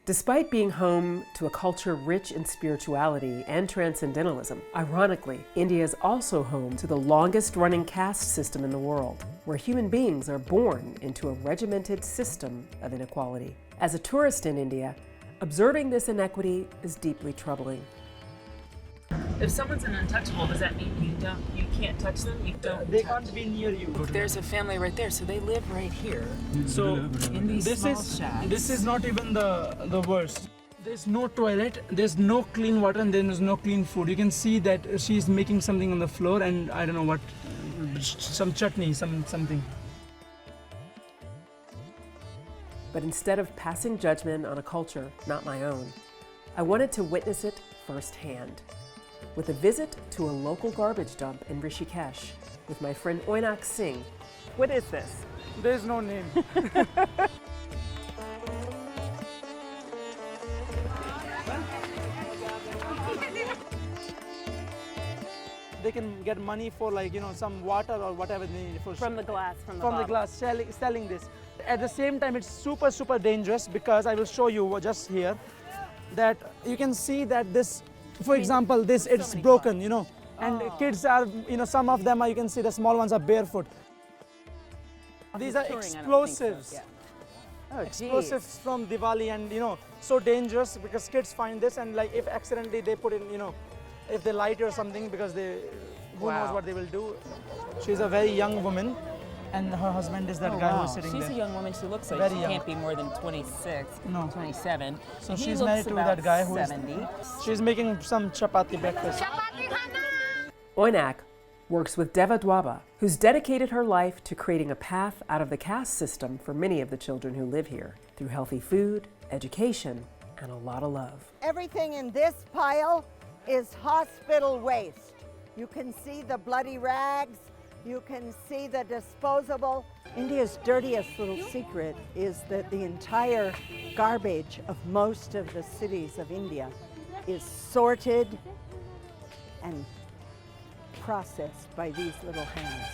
Despite being home to a culture rich in spirituality and transcendentalism, ironically, India is also home to the longest running caste system in the world, where human beings are born into a regimented system of inequality. As a tourist in India, observing this inequity is deeply troubling. If someone's an untouchable, does that mean you can't touch them? They can't be near you. There's a family right there, so they live right here. So In these small shacks. this is not even the worst. There's no toilet, there's no clean water, and there's no clean food. You can see that she's making something on the floor, and I don't know what, some chutney, something. But instead of passing judgment on a culture not my own, I wanted to witness it firsthand. With a visit to a local garbage dump in Rishikesh with my friend Oinak Singh. What is this? There's no name. They can get money for, like, some water or whatever they need for From the glass, from the from the bottle. glass, selling this. At the same time, it's super dangerous, because I will show you just here that you can see that this, for example, this, it's many broken, and kids are, some of them are, you can see the small ones are barefoot. These are touring, I don't think so. explosives. Yeah. Oh, geez. Explosives from Diwali, and so dangerous, because kids find this, and like if accidentally they put in, if they light or something, because who knows what they will do. She's a very young woman, and her husband is that guy who's sitting She's there. a young woman. She looks like Very she young. can't be more than 26, No. 27. So And he she's looks married to about that guy who is 70. She's making some chapati breakfast. Oinak works with Deva Dwaba, who's dedicated her life to creating a path out of the caste system for many of the children who live here through healthy food, education, and a lot of love. Everything in this pile is hospital waste. You can see the bloody rags, you can see the disposable. India's dirtiest little secret is that the entire garbage of most of the cities of India is sorted and processed by these little hands.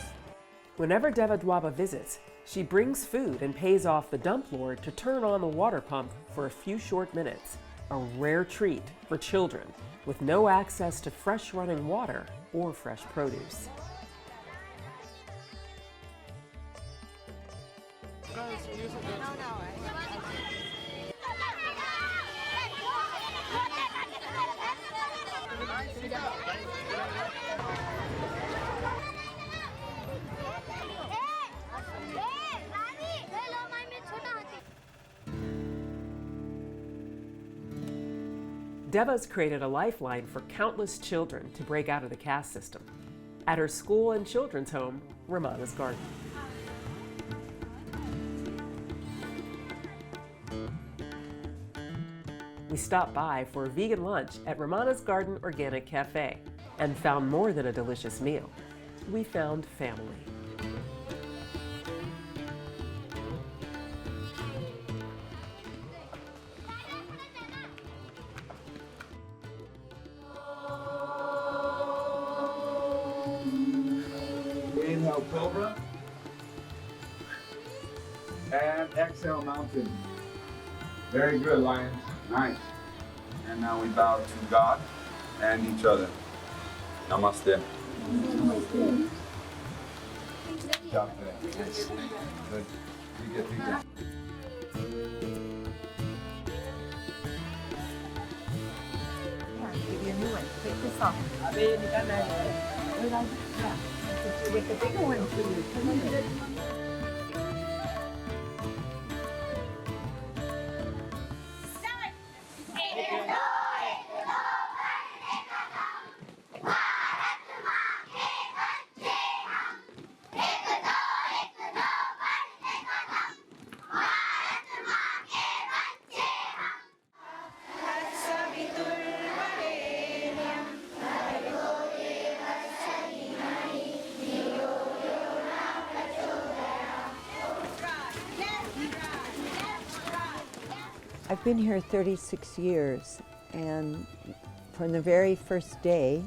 Whenever Deva Dwaba visits, she brings food and pays off the dump lord to turn on the water pump for a few short minutes, a rare treat for children with no access to fresh running water or fresh produce. Deva's created a lifeline for countless children to break out of the caste system at her school and children's home, Ramana's Garden. We stopped by for a vegan lunch at Ramana's Garden Organic Cafe and found more than a delicious meal. We found family. Inhale Cobra and exhale Mountain. Very good, Lions. Nice. And now we bow to God and each other. Namaste. Good job today. Good. You get. Give you a new one. Take this off. With the bigger one, too. I've been here 36 years, and from the very first day,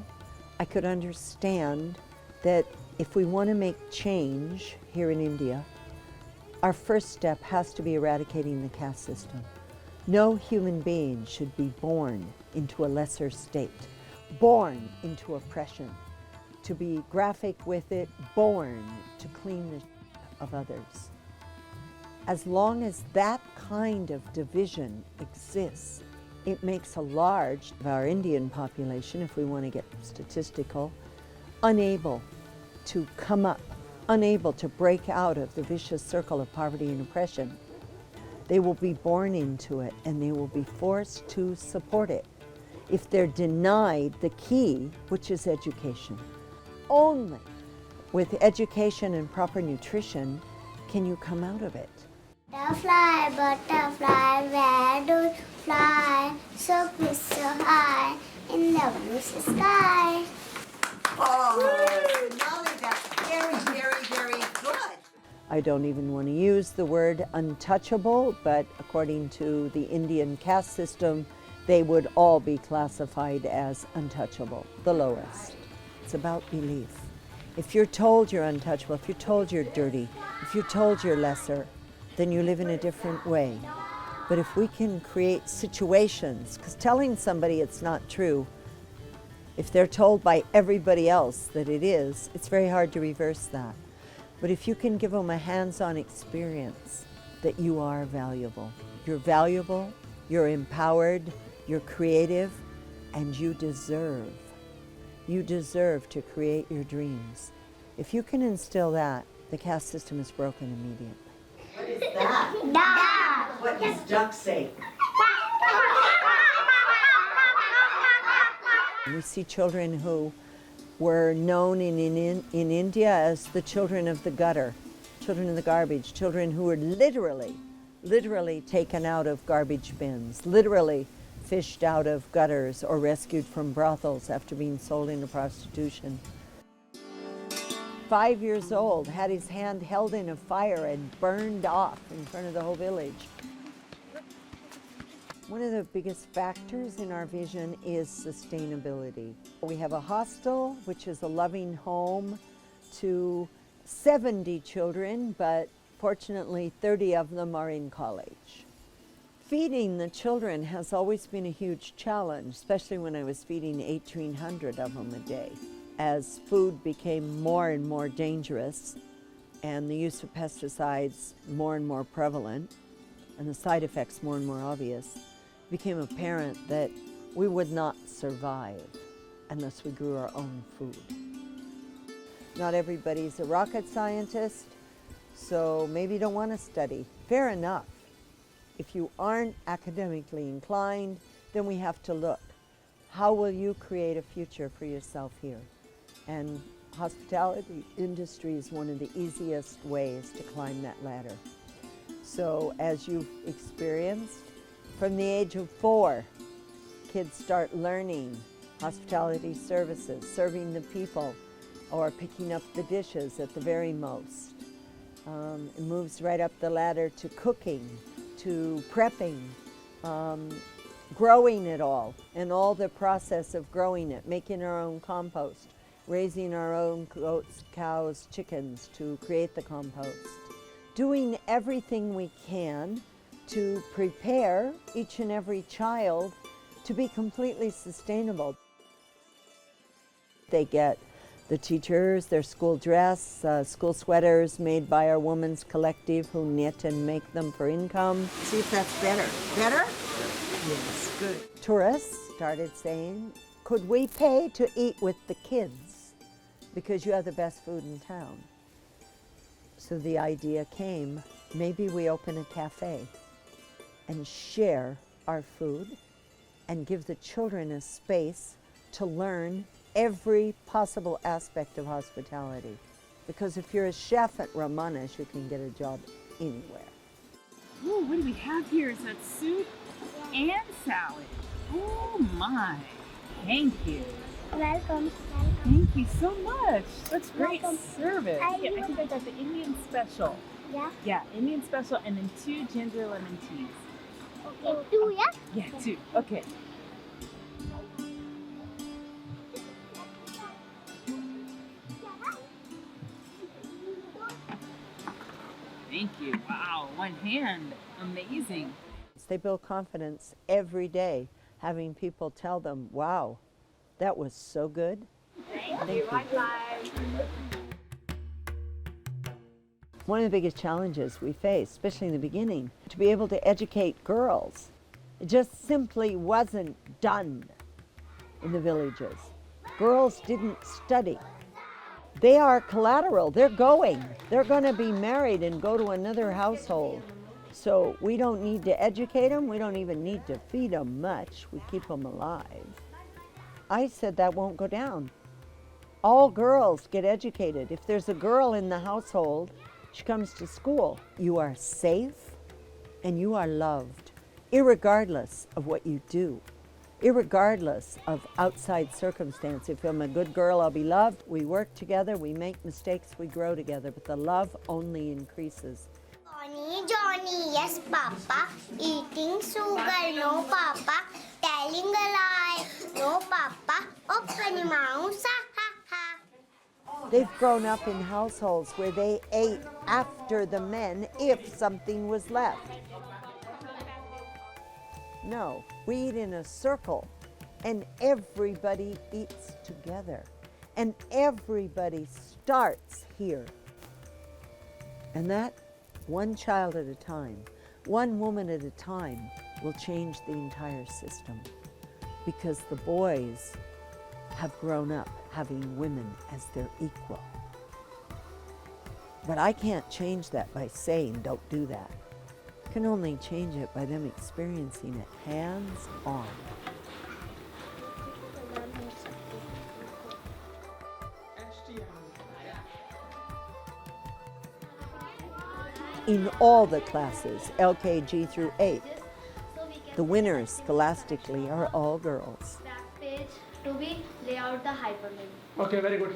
I could understand that if we want to make change here in India, our first step has to be eradicating the caste system. No human being should be born into a lesser state, born into oppression, to be graphic with it, born to clean the of others. As long as that kind of division exists, it makes a large of our Indian population, if we want to get statistical, unable to come up, unable to break out of the vicious circle of poverty and oppression. They will be born into it and they will be forced to support it if they're denied the key, which is education. Only with education and proper nutrition can you come out of it. Butterfly, butterfly, where do you fly? So close, so high, in the blue sky. Oh, Molly, that's very, very, very good. I don't even want to use the word untouchable, but according to the Indian caste system, they would all be classified as untouchable, the lowest. It's about belief. If you're told you're untouchable, if you're told you're dirty, if you're told you're lesser, then you live in a different way. But if we can create situations, because telling somebody it's not true, if they're told by everybody else that it is, it's very hard to reverse that. But if you can give them a hands-on experience that you are valuable, you're empowered, you're creative, and you deserve to create your dreams. If you can instill that, the caste system is broken immediately. What is that? Duck. What does duck say? We see children who were known in India as the children of the gutter, children of the garbage, children who were literally taken out of garbage bins, literally fished out of gutters or rescued from brothels after being sold into prostitution. 5 years old, had his hand held in a fire and burned off in front of the whole village. One of the biggest factors in our vision is sustainability. We have a hostel, which is a loving home to 70 children, but fortunately 30 of them are in college. Feeding the children has always been a huge challenge, especially when I was feeding 1,800 of them a day. As food became more and more dangerous and the use of pesticides more and more prevalent and the side effects more and more obvious, it became apparent that we would not survive unless we grew our own food. Not everybody's a rocket scientist, so maybe you don't want to study. Fair enough. If you aren't academically inclined, then we have to look. How will you create a future for yourself here? And hospitality industry is one of the easiest ways to climb that ladder. So as you've experienced, from the age of 4, kids start learning hospitality services, serving the people, or picking up the dishes at the very most. It moves right up the ladder to cooking, to prepping, growing it all, and all the process of growing it, making our own compost, raising our own goats, cows, chickens to create the compost. Doing everything we can to prepare each and every child to be completely sustainable. They get the teachers, their school dress, school sweaters made by our women's collective who knit and make them for income. See if that's better. Better? Yes, good. Tourists started saying, could we pay to eat with the kids because you have the best food in town? So the idea came, maybe we open a cafe and share our food and give the children a space to learn every possible aspect of hospitality. Because if you're a chef at Ramanuj, you can get a job anywhere. Ooh, what do we have here? Is that soup and salad? Oh my. Thank you. Welcome. Thank you so much. That's great Welcome. service. Yeah, I think I got the Indian special. Yeah. Yeah, Indian special and then 2 ginger lemon teas. Okay. 2, yeah? Yeah, 2. Okay. Thank you. Wow, one hand. Amazing. confidence. They build confidence every day, having people tell them, wow, that was so good. Thank you. One of the biggest challenges we face, especially in the beginning, to be able to educate girls. It just simply wasn't done in the villages. Girls didn't study. They are collateral. They're going. They're going to be married and go to another household. So we don't need to educate them. We don't even need to feed them much. We keep them alive. I said that won't go down. All girls get educated. If there's a girl in the household, she comes to school. You are safe and you are loved, irregardless of what you do, irregardless of outside circumstance. If I'm a good girl, I'll be loved. We work together, we make mistakes, we grow together, but the love only increases. Johnny, Johnny, yes, Papa. Eating sugar, no, Papa. Telling a lie, no, Papa. Open mouse, ha, ha, ha. They've grown up in households where they ate after the men if something was left. No, we eat in a circle and everybody eats together and everybody starts here. And that, one child at a time, one woman at a time, will change the entire system, because the boys have grown up having women as their equal. But I can't change that by saying don't do that. I can only change it by them experiencing it hands-on. In all the classes, LKG through 8th, the winners scholastically are all girls. Back page to be lay out the hyperlink. Okay, very good.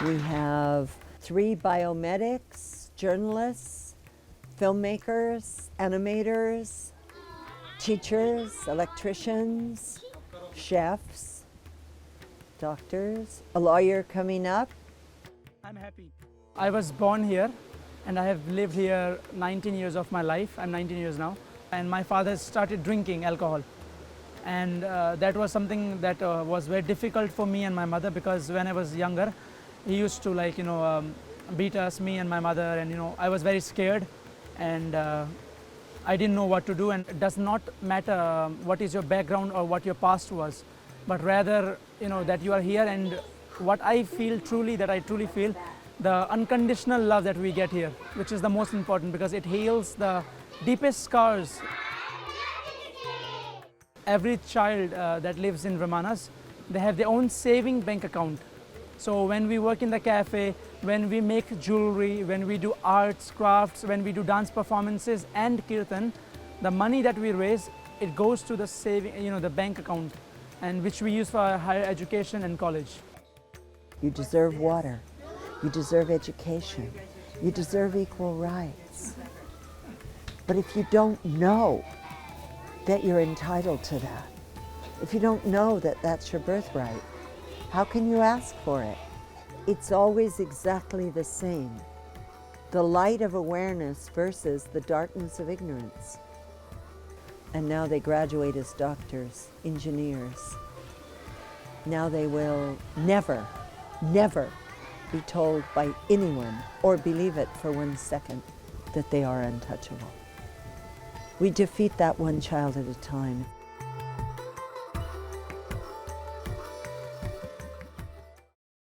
We have 3 biomedics, journalists, filmmakers, animators, teachers, electricians, chefs, doctors, a lawyer coming up. I'm happy. I was born here and I have lived here 19 years of my life. I'm 19 years now. And my father started drinking alcohol. And that was something that was very difficult for me and my mother, because when I was younger, he used to beat us, me and my mother, and I was very scared and I didn't know what to do. And it does not matter what is your background or what your past was, but rather that you are here. And what I feel truly, that I truly feel, the unconditional love that we get here, which is the most important, because it heals the deepest scars. Every child that lives in Brahmanas, they have their own saving bank account. So when we work in the cafe, when we make jewelry, when we do arts, crafts, when we do dance performances and kirtan, the money that we raise, it goes to the saving, the bank account, and which we use for higher education and college. You deserve water. You deserve education. You deserve equal rights. But if you don't know that you're entitled to that, if you don't know that that's your birthright, how can you ask for it? It's always exactly the same. The light of awareness versus the darkness of ignorance. And now they graduate as doctors, engineers. Now they will never, never be told by anyone, or believe it for 1 second, that they are untouchable. We defeat that one child at a time.